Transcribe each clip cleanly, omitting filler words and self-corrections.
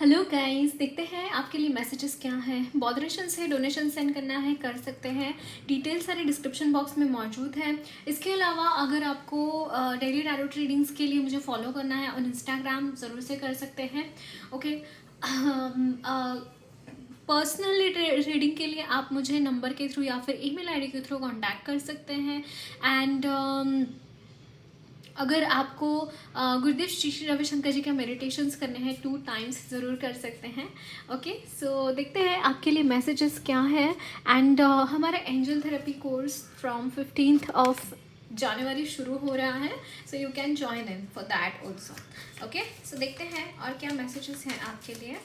Hello guys, देखते हैं आपके लिए मैसेजेस क्या हैं। बॉदरेशन से डोनेशन सेंड करना है कर सकते हैं। डिटेल सारे डिस्क्रिप्शन बॉक्स में मौजूद है। इसके अलावा अगर आपको डेली टैरोट रीडिंग्स के लिए मुझे फॉलो करना है ऑन इंस्टाग्राम, ज़रूर से कर सकते हैं। ओके, पर्सनल रीडिंग के लिए आप मुझे नंबर के थ्रू या फिर ईमेल आईडी के थ्रू कांटेक्ट कर सकते हैं। एंड अगर आपको गुरुदेव श्री श्री रविशंकर जी के मेडिटेशंस करने हैं 2 टाइम्स, ज़रूर कर सकते हैं। ओके, सो देखते हैं आपके लिए मैसेजेस क्या है। एंड हमारा angel therapy course from 15th of January शुरू हो रहा है, so you can join in for that also. Okay, so देखते हैं और क्या मैसेजेस हैं आपके लिए।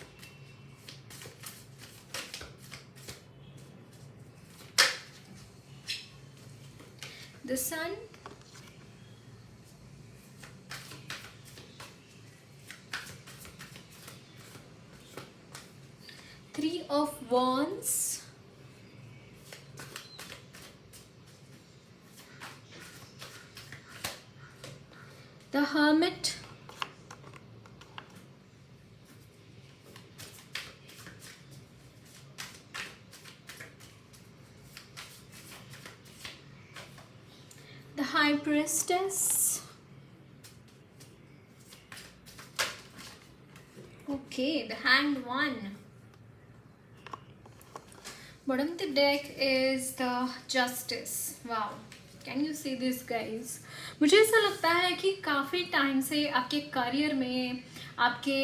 The sun, Three of Wands, the Hermit, the High Priestess, okay, the Hanged One. Bottom of the deck is the Justice. Wow, can you see this guys? मुझे ऐसा लगता है कि काफ़ी टाइम से आपके करियर में, आपके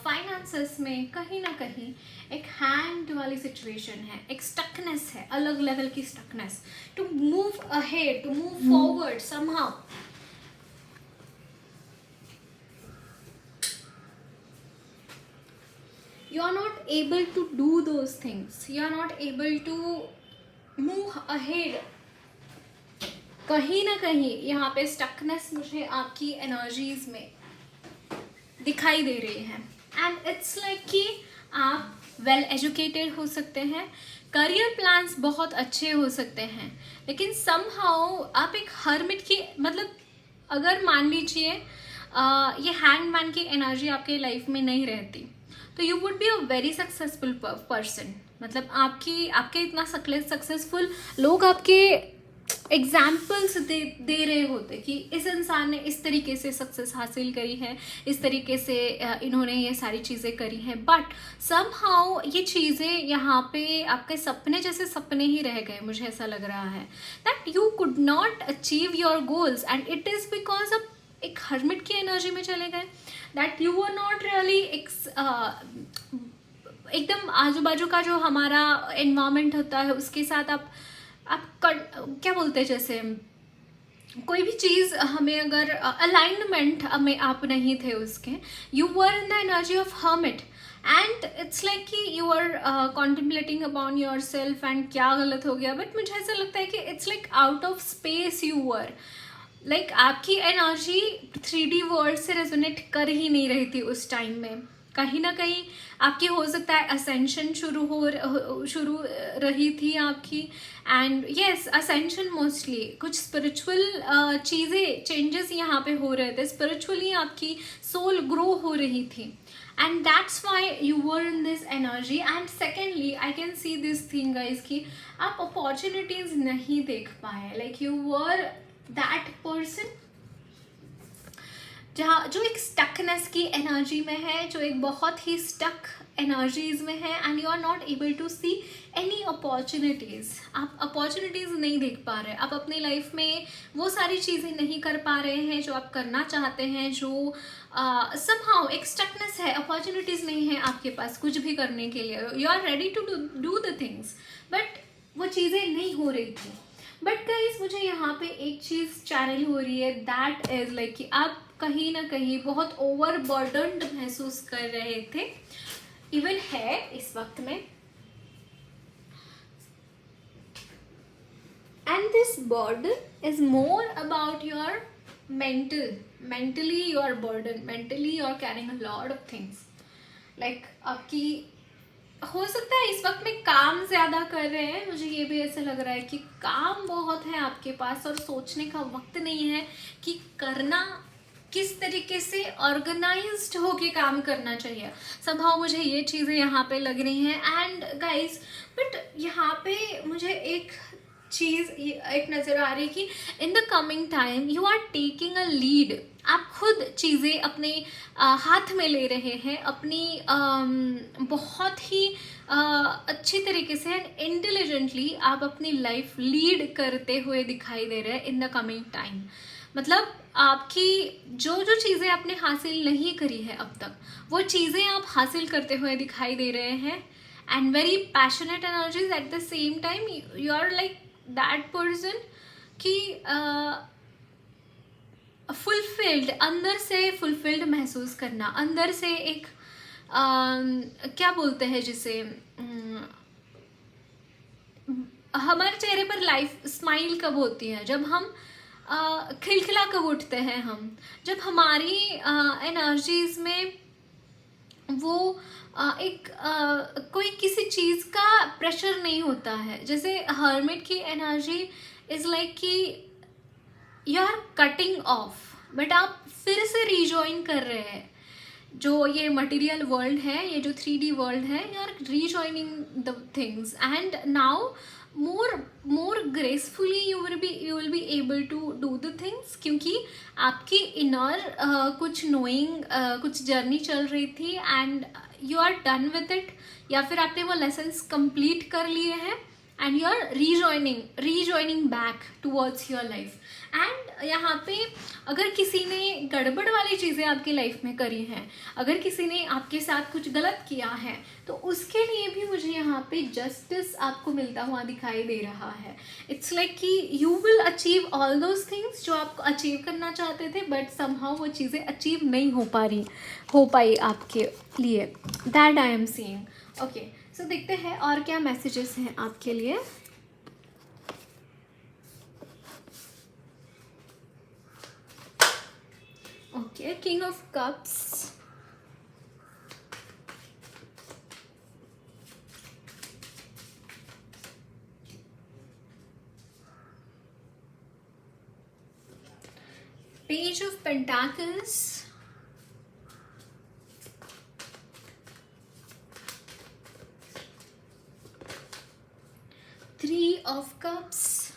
फाइनेंसेस में कहीं ना कहीं एक हैंड वाली सिचुएशन है, एक स्टकनेस है, अलग लेवल की stuckness. To move ahead, to move forward somehow, you are not able to do those things, you are not able to move ahead। कहीं ना कहीं यहाँ पे स्टकनेस मुझे आपकी एनर्जीज में दिखाई दे रही है। एंड इट्स लाइक कि आप वेल एजुकेटेड हो सकते हैं, करियर प्लान्स बहुत अच्छे हो सकते हैं, लेकिन समहाउ आप एक हर्मिट की, मतलब अगर मान लीजिए ये हैंगमैन की एनर्जी आपके लाइफ में नहीं रहती तो you would be a very successful person. मतलब आपके इतना सक्सेसफुल लोग आपके एग्जाम्पल्स दे रहे होते कि इस इंसान ने इस तरीके से सक्सेस हासिल करी है, इस तरीके से इन्होंने ये सारी चीज़ें करी हैं। बट समहाउ ये चीज़ें यहाँ पे आपके सपने जैसे सपने ही रह गए। मुझे ऐसा लग रहा है that you could not achieve your goals and it is because आप एक हर्मिट की एनर्जी में चले गए। That you are not really एकदम आजू बाजू का जो हमारा एनवायरमेंट होता है उसके साथ आप क्या बोलते हैं, जैसे कोई भी चीज़ हमें अगर अलाइनमेंट हमें आप नहीं थे उसके, you were in the energy of hermit and it's like कि you are contemplating upon your self and क्या गलत हो गया। बट मुझे ऐसा लगता है कि it's like out of space you were, like आपकी एनर्जी 3D वर्ल्ड से रेजोनेट कर ही नहीं रही थी उस टाइम में। कहीं ना कहीं आपकी हो सकता है असेंशन शुरू रही थी आपकी। एंड यस, असेंशन मोस्टली कुछ स्पिरिचुअल चीज़ें, चेंजेस यहाँ पे हो रहे थे, स्पिरिचुअली आपकी सोल ग्रो हो रही थी and that's why you were in this energy. And secondly I can see this thing guys कि आप अपॉर्चुनिटीज़ नहीं देख पाए, like you were that person जो एक स्टकनेस की एनर्जी में है, जो एक बहुत ही स्टक एनर्जीज में है and you are not able to see any opportunities. आप अपॉर्चुनिटीज़ नहीं देख पा रहे, आप अपनी लाइफ में वो सारी चीज़ें नहीं कर पा रहे हैं जो आप करना चाहते हैं। जो समहाउ एक स्टकनेस है, अपॉर्चुनिटीज़ नहीं है आपके पास कुछ भी करने के लिए। You are ready to do the things but वो चीज़ें नहीं हो रही थी। बट गाइस मुझे यहाँ पे एक चीज़ चैनल हो रही है, दैट इज़ लाइक कि आप कहीं ना कहीं बहुत ओवरबर्डन्ड महसूस कर रहे थे, इवन है इस वक्त में। And this burden is more about your mentally you are burdened, mentally you are carrying a lot of things, like आपकी हो सकता है इस वक्त में काम ज़्यादा कर रहे हैं। मुझे ये भी ऐसा लग रहा है कि काम बहुत है आपके पास और सोचने का वक्त नहीं है कि करना किस तरीके से ऑर्गेनाइज्ड होके काम करना चाहिए। समहाउ मुझे ये चीज़ें यहाँ पे लग रही हैं। एंड गाइस, बट यहाँ पे मुझे एक चीज़ एक नज़र आ रही कि in the coming time you are taking a lead. आप खुद चीज़ें अपने हाथ में ले रहे हैं, अपनी बहुत ही अच्छी तरीके से एंड इंटेलिजेंटली आप अपनी लाइफ लीड करते हुए दिखाई दे रहे हैं इन द कमिंग टाइम। मतलब आपकी जो जो चीज़ें आपने हासिल नहीं करी है अब तक, वो चीज़ें आप हासिल करते हुए दिखाई दे रहे हैं। And very passionate energies at the same time. You are like that person कि फुलफिल्ड, अंदर से फुलफिल्ड महसूस करना, अंदर से एक क्या बोलते हैं जिसे, हमारे चेहरे पर लाइफ स्माइल कब होती है, जब हम खिलखिला कब उठते हैं हम, जब हमारी एनर्जीज में वो एक कोई किसी चीज़ का प्रेशर नहीं होता है। जैसे हर्मिट की एनर्जी इज़ लाइक कि you are cutting off, but आप फिर से रिजॉइन कर रहे हैं जो ये मटेरियल वर्ल्ड है, ये जो 3D वर्ल्ड है। You are rejoining the things and now more gracefully you will be able to do the things, क्योंकि आपकी इनर कुछ नोइंग कुछ जर्नी चल रही थी and you are done with it, या फिर आपने वो लेसन्स कंप्लीट कर लिए हैं and you are rejoining back towards your life. And यहाँ पे अगर किसी ने गड़बड़ वाली चीज़ें आपकी लाइफ में करी हैं, अगर किसी ने आपके साथ कुछ गलत किया है, तो उसके लिए भी मुझे यहाँ पे जस्टिस आपको मिलता हुआ दिखाई दे रहा है। इट्स लाइक कि you will achieve all those things जो आप अचीव करना चाहते थे, बट समहाउ वो चीज़ें अचीव नहीं हो पाई आपके लिए। That I am seeing. Okay, so देखते हैं और क्या मैसेजेस हैं आपके लिए। Okay, king of cups, page of pentacles, 3 of cups,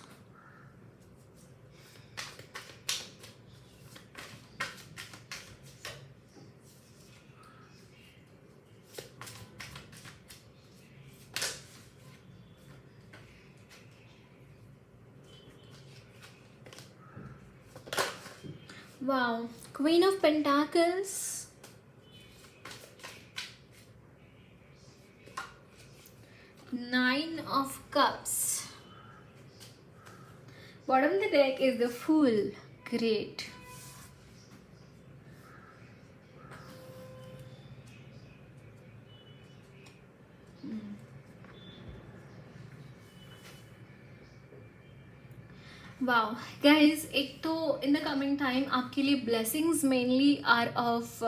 wow, Queen of Pentacles, Nine of Cups. Bottom of the deck is the Fool. Great. Wow guys, एक तो in the coming time आपके लिए blessings mainly are of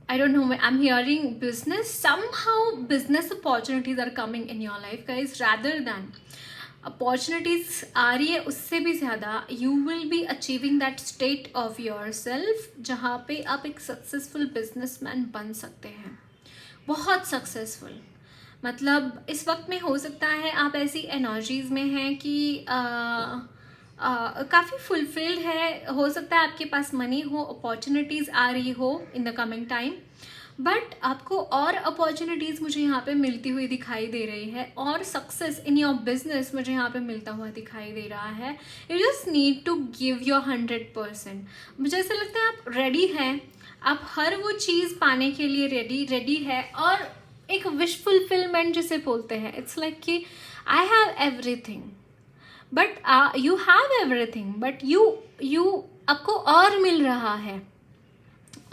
I don't know, I'm hearing business, somehow business opportunities are coming in your life guys, rather than opportunities आ रही है, उससे भी ज़्यादा you will be achieving that state of yourself जहाँ पे आप एक सक्सेसफुल बिजनेसमैन बन सकते हैं, बहुत सक्सेसफुल। मतलब इस वक्त में हो सकता है आप ऐसी एनर्जीज में हैं कि काफ़ी फुलफिल्ड है, हो सकता है आपके पास मनी हो, अपॉर्चुनिटीज़ आ रही हो इन द कमिंग टाइम, बट आपको और अपॉर्चुनिटीज़ मुझे यहाँ पे मिलती हुई दिखाई दे रही है, और सक्सेस इन योर बिजनेस मुझे यहाँ पे मिलता हुआ दिखाई दे रहा है। You just need to give your 100%। मुझे ऐसा लगता है आप रेडी हैं, आप हर वो चीज़ पाने के लिए रेडी है, और एक विश फुलफिलमेंट जिसे बोलते हैं, इट्स लाइक कि I have everything, but you have everything, but you आपको और मिल रहा है,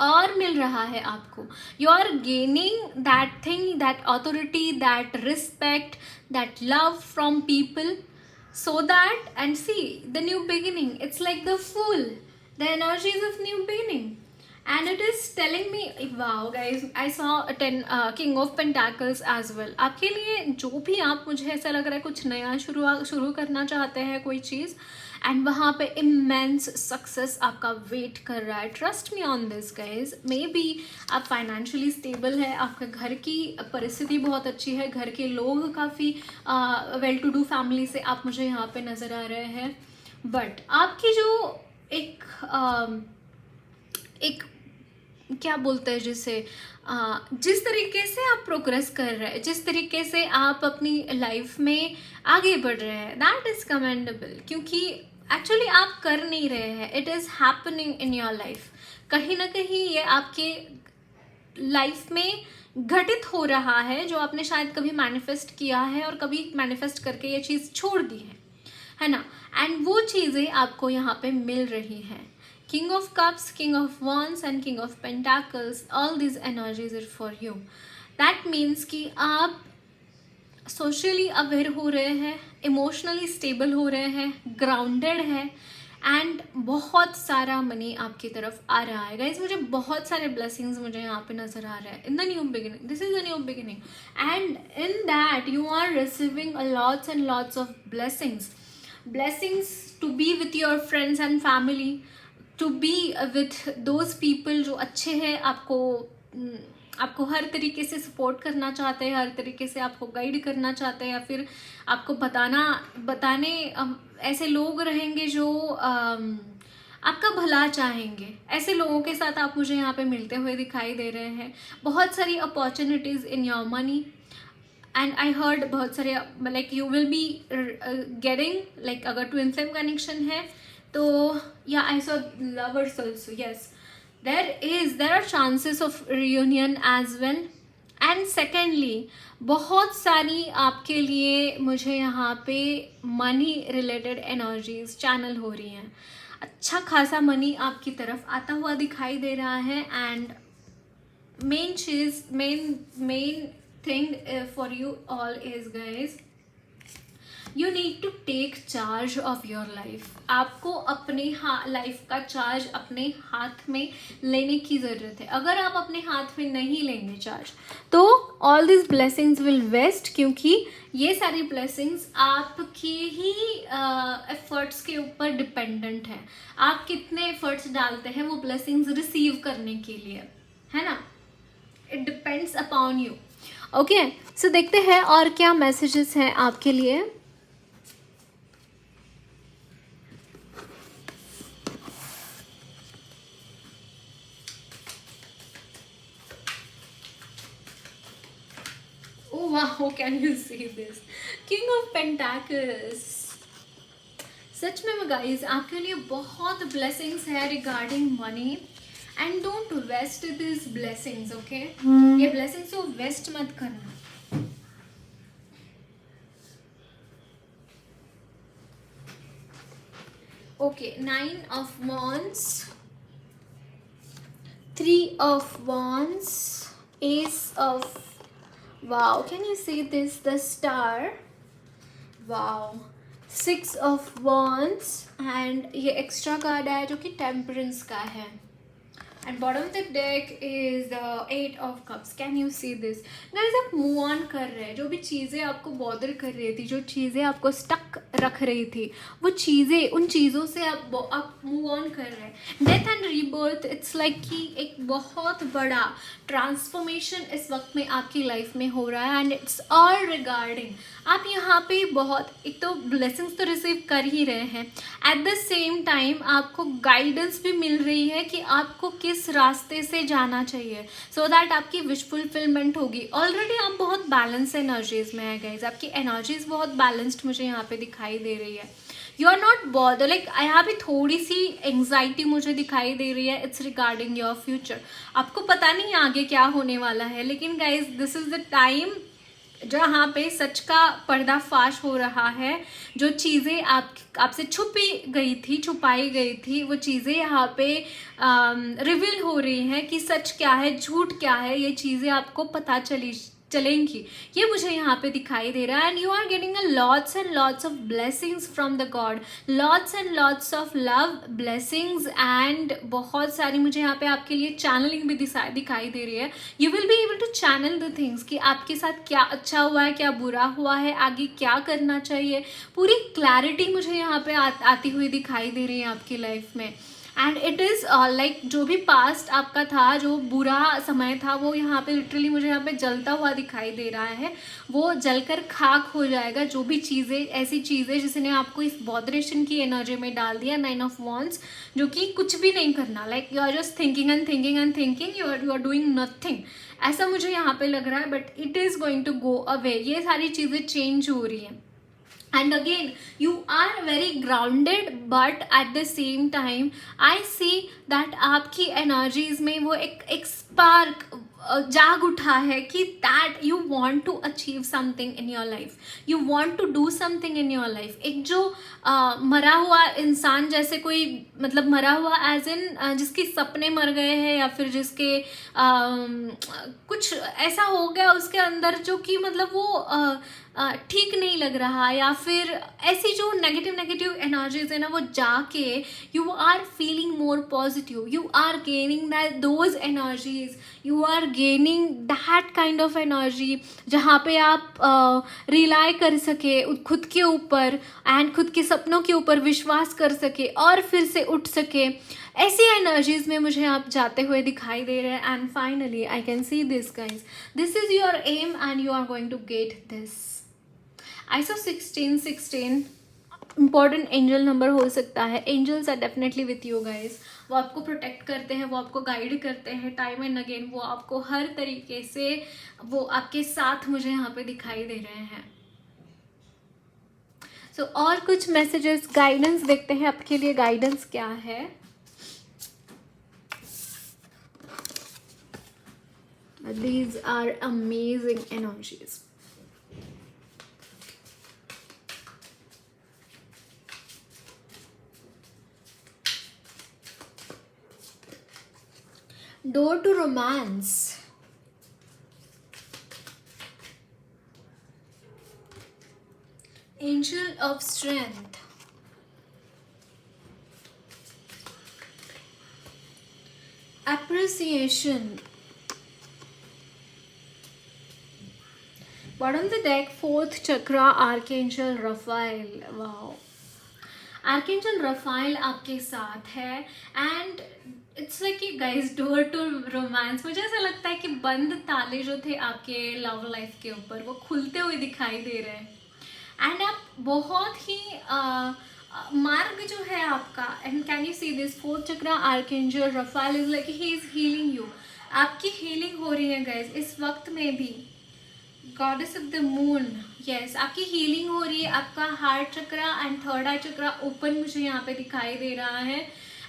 और मिल रहा है आपको। You are gaining that thing, that authority, that respect, that love from people, so that and see the new beginning, it's like the fool, the energies of new beginning. And it is telling me, wow guys, I saw a 10 King of Pentacles as well. आपके लिए जो भी आप, मुझे ऐसा लग रहा है कुछ नया शुरू करना चाहते हैं कोई चीज़, एंड वहाँ पे इमेंस सक्सेस आपका वेट कर रहा है. Trust me on this guys. May be आप फाइनेंशियली स्टेबल है, आपके घर की परिस्थिति बहुत अच्छी है, घर के लोग काफ़ी वेल टू डू फैमिली से आप मुझे यहाँ पे नज़र आ रहे हैं. बट आपकी जो एक क्या बोलते हैं जिसे, जिस तरीके से आप प्रोग्रेस कर रहे हैं, जिस तरीके से आप अपनी लाइफ में आगे बढ़ रहे हैं, दैट इज़ कमेंडेबल. क्योंकि एक्चुअली आप कर नहीं रहे हैं, it is happening in your life. कहीं ना कहीं ये आपके लाइफ में घटित हो रहा है, जो आपने शायद कभी मैनिफेस्ट किया है और कभी मैनिफेस्ट करके ये चीज़ छोड़ दी है ना. एंड वो चीज़ें आपको यहाँ पे मिल रही हैं. King of Cups, King of Wands and King of Pentacles, all these energies are for you. That means कि आप सोशली अवेयर हो रहे हैं, इमोशनली स्टेबल हो रहे हैं, ग्राउंडेड है, एंड बहुत सारा मनी आपकी तरफ आ रहा है. गाइज मुझे बहुत सारे ब्लेसिंग्स मुझे यहाँ पे नज़र आ रहे हैं. In the new beginning, this is the new beginning, and in that you are receiving lots and lots of blessings to be with your friends and family, to be with those people जो अच्छे हैं, आपको हर तरीके से support करना चाहते हैं, हर तरीके से आपको गाइड करना चाहते हैं, या फिर आपको बताने ऐसे लोग रहेंगे जो आपका भला चाहेंगे. ऐसे लोगों के साथ आप मुझे यहाँ पे मिलते हुए दिखाई दे रहे हैं. बहुत सारी opportunities in your money, and I heard बहुत सारे like you will be getting, like अगर ट्विन फ्लेम कनेक्शन है तो या I saw lovers also. Yes, there are chances of reunion as well. And secondly बहुत सारी आपके लिए मुझे यहाँ पे मनी रिलेटेड एनर्जीज चैनल हो रही हैं. अच्छा खासा मनी आपकी तरफ आता हुआ दिखाई दे रहा है. And main thing for you all is guys, you need to take charge of your life. आपको अपने लाइफ का चार्ज अपने हाथ में लेने की ज़रूरत है. अगर आप अपने हाथ में नहीं लेंगे चार्ज, तो all this blessings will waste. क्योंकि ये सारी ब्लेसिंग्स आपके ही एफर्ट्स के ऊपर डिपेंडेंट है. आप कितने एफर्ट्स डालते हैं वो ब्लेसिंग्स रिसीव करने के लिए, है ना. It depends upon you. Okay, so देखते हैं और क्या मैसेजेस हैं आपके लिए. Oh wow, can you see this? King of Pentacles. सच में गाइज आपके लिए बहुत ब्लेसिंग्स है regarding money, and don't waste this blessings. Okay, ये ब्लेसिंग्स को वेस्ट मत करना. Okay, 9 of Wands, 3 of Wands, Ace of, wow, can you see this, the star, wow, 6 of Wands, and ये एक्स्ट्रा कार्ड है जो कि temperance का है. And bottom of the deck is the 8 of Cups. Can you see this guys? आप move on कर रहे हैं. जो भी चीज़ें आपको बॉदर कर रही थी, जो चीज़ें आपको स्टक रख रही थी, वो चीज़ें, उन चीज़ों से आप मूव ऑन कर रहे हैं. Death and rebirth, it's like कि एक बहुत बड़ा ट्रांसफॉर्मेशन इस वक्त में आपकी लाइफ में हो रहा है. एंड इट्स ऑल रिगार्डिंग, आप यहाँ पे बहुत, एक तो ब्लेसिंग्स तो रिसीव कर ही रहे हैं, एट द सेम टाइम आपको गाइडेंस भी मिल रही है कि आपको किस रास्ते से जाना चाहिए, सो दैट आपकी विश फुलफिलमेंट होगी. ऑलरेडी आप बहुत बैलेंस एनर्जीज में है गाइज. आपकी एनर्जीज बहुत बैलेंस्ड मुझे यहाँ पे दिखाई दे रही है. You are not bother, like यहाँ पे थोड़ी सी एंग्जाइटी मुझे दिखाई दे रही है. It's regarding your future. आपको पता नहीं आगे क्या होने वाला है, लेकिन guys this is the time जहाँ पे सच का पर्दाफाश हो रहा है. जो चीज़ें आपसे छुपाई गई थी, वो चीज़ें यहाँ पे रिवील हो रही हैं कि सच क्या है, झूठ क्या है. ये चीज़ें आपको पता चली चलेंगी, ये मुझे यहाँ पे दिखाई दे रहा है। And you are getting a lots and lots of blessings from the God, lots and lots of love blessings, and बहुत सारी मुझे यहाँ पे आपके लिए चैनलिंग भी दिखाई दे रही है। You will be able to channel the things कि आपके साथ क्या अच्छा हुआ है, क्या बुरा हुआ है, आगे क्या करना चाहिए, पूरी क्लैरिटी मुझे यहाँ पे आती हुई दिखाई दे रही है आपकी लाइफ में। एंड इट इज़ लाइक जो भी पास्ट आपका था, जो बुरा समय था, वो यहाँ पे लिटरली मुझे यहाँ पे जलता हुआ दिखाई दे रहा है। वो जलकर खाक हो जाएगा। जो भी चीज़ें, ऐसी चीज़ें जिसने आपको इस बॉदरेशन की एनर्जी में डाल दिया, 9 ऑफ वॉन्ड्स, जो कि कुछ भी नहीं करना, like you are just thinking and thinking and thinking, you are doing nothing, ऐसा मुझे यहाँ पे लग रहा है। But it is going to go away, ये सारी चीज़ें चेंज हो रही हैं। And again, you are very grounded, but at the same time, I see that आपकी energies में वो एक spark जाग उठा है कि that you want to achieve something in your life, you want to do something in your life। एक जो मरा हुआ इंसान, जैसे कोई मतलब मरा हुआ एज इन जिसके सपने मर गए हैं, या फिर जिसके कुछ ऐसा हो गया उसके अंदर जो कि मतलब वो ठीक नहीं लग रहा, या फिर ऐसी जो नेगेटिव एनर्जीज है ना, वो जाके you are feeling more positive, you are gaining that those energies, you are gaining that kind of energy जहाँ पे आप रिलाई कर सके खुद के ऊपर एंड खुद के सपनों के ऊपर विश्वास कर सके और फिर से उठ सके। ऐसी एनर्जीज में मुझे आप जाते हुए दिखाई दे रहे हैं। And finally I can see this guys, this is your aim and you are going to get this. ISO 1616 important angel number हो सकता है। Angels are definitely with you guys, वो आपको प्रोटेक्ट करते हैं, वो आपको गाइड करते हैं टाइम एंड अगेन, वो आपको हर तरीके से वो आपके साथ मुझे यहाँ पे दिखाई दे रहे हैं। सो और कुछ मैसेजेस, गाइडेंस देखते हैं आपके लिए, गाइडेंस क्या है। These are amazing energies. Door to romance. Angel of strength. Appreciation. Bottom of the deck, 4th chakra, Archangel Raphael. Wow. Archangel Raphael आपके साथ है एंड इट्स लाइक कि गाइज डोर टू रोमांस। मुझे ऐसा लगता है कि बंद ताले जो थे आपके लव लाइफ के ऊपर, वो खुलते हुए दिखाई दे रहे हैं। एंड आप बहुत ही मार्ग जो है आपका, and can you see this 4th chakra archangel Raphael is like he is healing you. आपकी हीलिंग हो रही है गाइज इस वक्त में भी। Goddess of the moon, yes, आपकी हीलिंग हो रही है। आपका heart chakra and 3rd eye chakra open मुझे यहाँ पे दिखाई दे रहा है।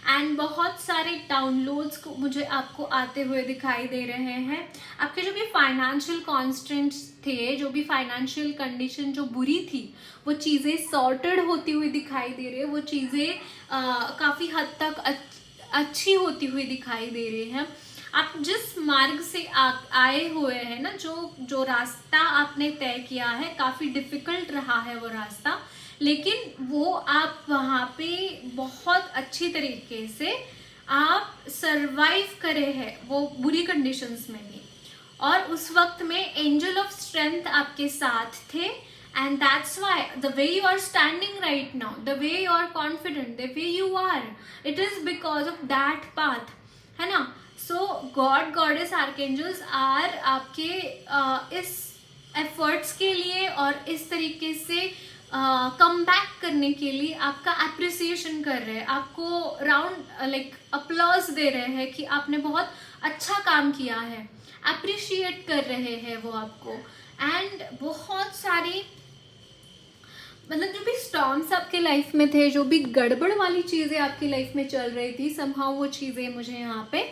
एंड बहुत सारे डाउनलोड्स को मुझे आपको आते हुए दिखाई दे रहे हैं। आपके जो भी फाइनेंशियल कॉन्स्टेंट्स थे, जो भी फाइनेंशियल कंडीशन जो बुरी थी, वो चीज़ें सॉर्टेड होती हुई दिखाई दे रही है। वो चीज़ें काफ़ी हद तक अच्छी होती हुई दिखाई दे रही हैं। आप जिस मार्ग से आए हुए हैं ना, जो रास्ता आपने तय किया है, काफ़ी डिफ़िकल्ट रहा है वो रास्ता, लेकिन वो आप वहाँ पे बहुत अच्छी तरीके से आप सरवाइव करे हैं वो बुरी कंडीशंस में भी। और उस वक्त में एंजल ऑफ स्ट्रेंथ आपके साथ थे। And that's why the way you are standing right now, the way you are confident, the way you are, it is because of that path, है ना। So God goddess archangels are आपके इस efforts के लिए और इस तरीके से कम बैक करने के लिए आपका अप्रिसिएशन कर रहे हैं, आपको राउंड लाइक अप्लॉज दे रहे हैं कि आपने बहुत अच्छा काम किया है, अप्रिशिएट कर रहे हैं वो आपको। एंड बहुत सारी मतलब जो भी स्टॉर्म्स आपके लाइफ में थे, जो भी गड़बड़ वाली चीज़ें आपकी लाइफ में चल रही थी, समहाउ वो चीज़ें मुझे यहाँ पे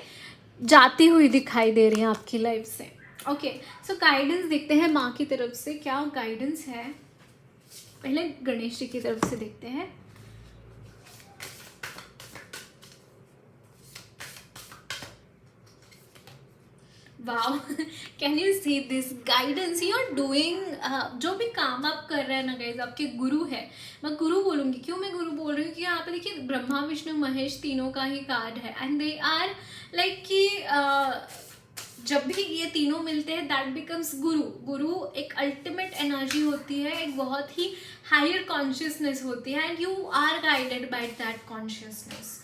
जाती हुई दिखाई दे रही हैं आपकी लाइफ से। ओके, सो गाइडेंस देखते हैं माँ की तरफ से क्या गाइडेंस है। पहले गणेश जी की तरफ से देखते हैं। Wow, can you see this guidance you are doing. जो भी काम आप कर रहे हैं ना गाइज, आपके गुरु है, मैं गुरु बोलूँगी। क्यों मैं गुरु बोल रही हूँ कि यहाँ पे देखिए ब्रह्मा विष्णु महेश तीनों का ही कार्ड है, एंड दे आर लाइक कि जब भी ये तीनों मिलते हैं दैट बिकम्स गुरु। गुरु एक अल्टीमेट एनर्जी होती है, एक बहुत ही हायर कॉन्शियसनेस होती है, and you are guided by that consciousness.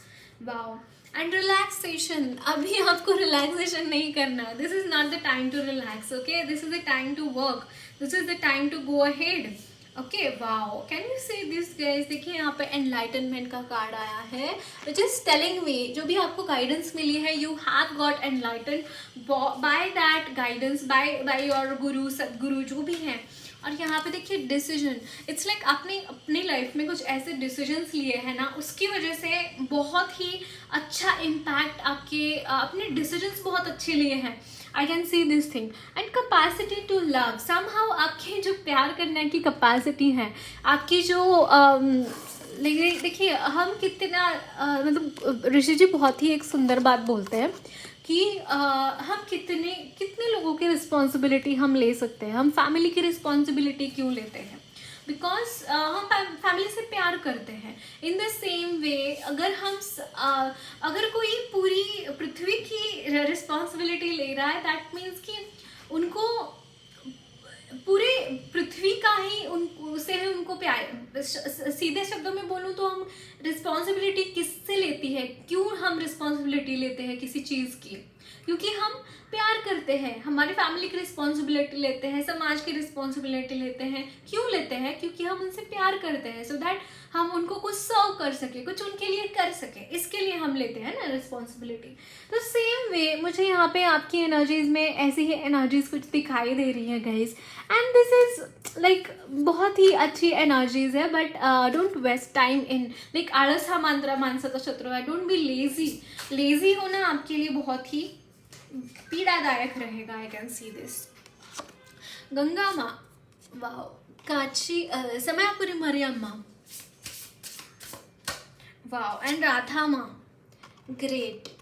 Wow, and relaxation, अभी आपको रिलैक्सेशन नहीं करना है। This is not the time to relax, okay, this is the time to work, this is the time to go ahead, okay. Wow, can you say this guys, देखिए यहाँ पे enlightenment का card आया है, which is telling me जो भी आपको guidance मिली है, you have got enlighten by that guidance, by your गुरु, सदगुरु जो भी हैं। और यहाँ पे देखिए डिसीजन, इट्स लाइक आपने अपनी लाइफ में कुछ ऐसे डिसीजंस लिए हैं ना, उसकी वजह से बहुत ही अच्छा इम्पैक्ट आपके अपने डिसीजंस बहुत अच्छे लिए हैं। I can see this thing, and capacity to love, somehow आपकी जो प्यार करने की कैपेसिटी है, आपकी जो लेकिन देखिए हम कितना मतलब ऋषि जी बहुत ही एक सुंदर बात बोलते हैं कि हम कितने लोगों की रिस्पॉन्सिबिलिटी हम ले सकते हैं। हम फैमिली की रिस्पॉन्सिबिलिटी क्यों लेते हैं? बिकॉज हम फैमिली से प्यार करते हैं। इन द सेम वे अगर कोई पूरी पृथ्वी की रिस्पॉन्सिबिलिटी ले रहा है, दैट मीन्स कि उनको पूरे पृथ्वी का ही उससे है उनको प्यार। सीधे शब्दों में बोलूँ तो हम रिस्पॉन्सिबिलिटी किससे लेती है, क्यों हम रिस्पॉन्सिबिलिटी लेते हैं किसी चीज़ की? क्योंकि हम प्यार करते हैं, हमारी फैमिली की रिस्पॉन्सिबिलिटी लेते हैं, समाज की रिस्पॉन्सिबिलिटी लेते हैं। क्यों लेते हैं? क्योंकि हम उनसे प्यार करते हैं, सो दैट हम उनको कुछ सर्व कर सके, कुछ उनके लिए कर सके, इसके लिए हम लेते हैं ना रिस्पॉन्सिबिलिटी। तो सेम वे मुझे यहाँ पे आपकी एनर्जीज में ऐसी ही एनर्जीज कुछ दिखाई दे रही है guys, and this is like बहुत ही अच्छी एनर्जीज है। But don't waste time in like आलस हा मांत्रा माणसाचा शत्रु है। Don't be lazy. लेजी होना आपके लिए बहुत ही पीड़ादायक रहेगा। आई कैन सी दिस। गंगा माँ, वाह, काची समयापुरी मरियम्मा, वाह, एंड राधा माँ, great.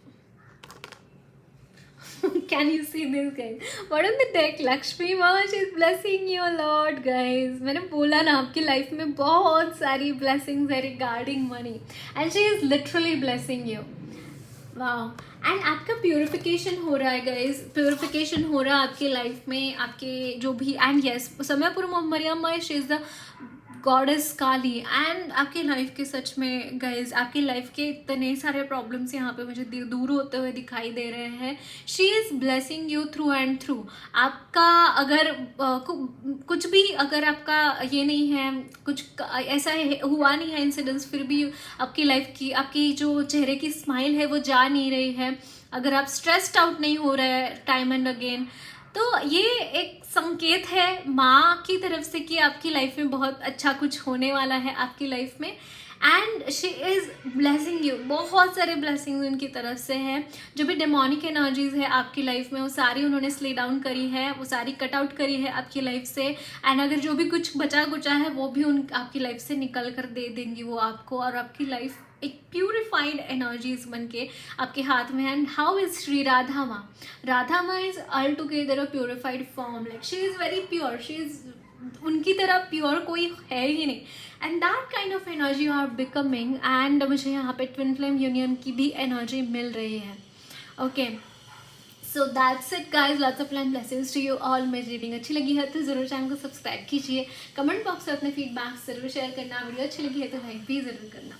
Can you see this guys? What on the deck? Lakshmi माँ, she is blessing you a lot guys. मैंने बोला ना आपकी लाइफ में बहुत सारी blessings है regarding money, and she is literally blessing you. वाह, एंड आपका प्योरिफिकेशन हो रहा है गाइज, प्योरिफिकेशन हो रहा है आपकी लाइफ में, आपके जो भी, and yes Samaypur Mariyamma, she is the goddess Kali. And आपकी लाइफ के सच में गाइज, आपकी लाइफ के इतने सारे प्रॉब्लम्स यहाँ पे मुझे दूर होते हुए दिखाई दे रहे हैं। She is blessing you through and through. आपका अगर कुछ भी अगर आपका ये नहीं है, कुछ ऐसा हुआ नहीं है इंसिडेंट्स, फिर भी आपकी लाइफ की, आपकी जो चेहरे की स्माइल है वो जा नहीं रही है, अगर आप स्ट्रेस्ड आउट नहीं हो रहे हैं टाइम एंड अगेन, तो ये एक संकेत है माँ की तरफ से कि आपकी लाइफ में बहुत अच्छा कुछ होने वाला है आपकी लाइफ में। And she is blessing you, बहुत सारे ब्लेसिंग्स उनकी तरफ से हैं। जो भी डेमोनिक एनर्जीज है आपकी लाइफ में वो सारी उन्होंने स्ले डाउन करी है, वो सारी कट आउट करी है आपकी लाइफ से। एंड अगर जो भी कुछ बचा कुचा है वो भी आपकी लाइफ से निकल कर दे देंगी वो आपको, और आपकी लाइफ एक प्यूरिफाइड एनर्जीज बन के आपके हाथ में। And how is Shri Radha Maa? Radha Maa is all together a purified form, like she is very pure, she is उनकी तरह प्योर कोई है ही नहीं। And that kind of energy you are becoming. And मुझे यहाँ पे ट्विन फ्लेम यूनियन की भी एनर्जी मिल रही है। Okay, so that's it guys, lots of love blessings to you all. मेरी रीडिंग अच्छी लगी है तो ज़रूर चैनल को सब्सक्राइब कीजिए, कमेंट बॉक्स में अपने फीडबैक ज़रूर शेयर करना, वीडियो अच्छी लगी है तो लाइक भी ज़रूर करना।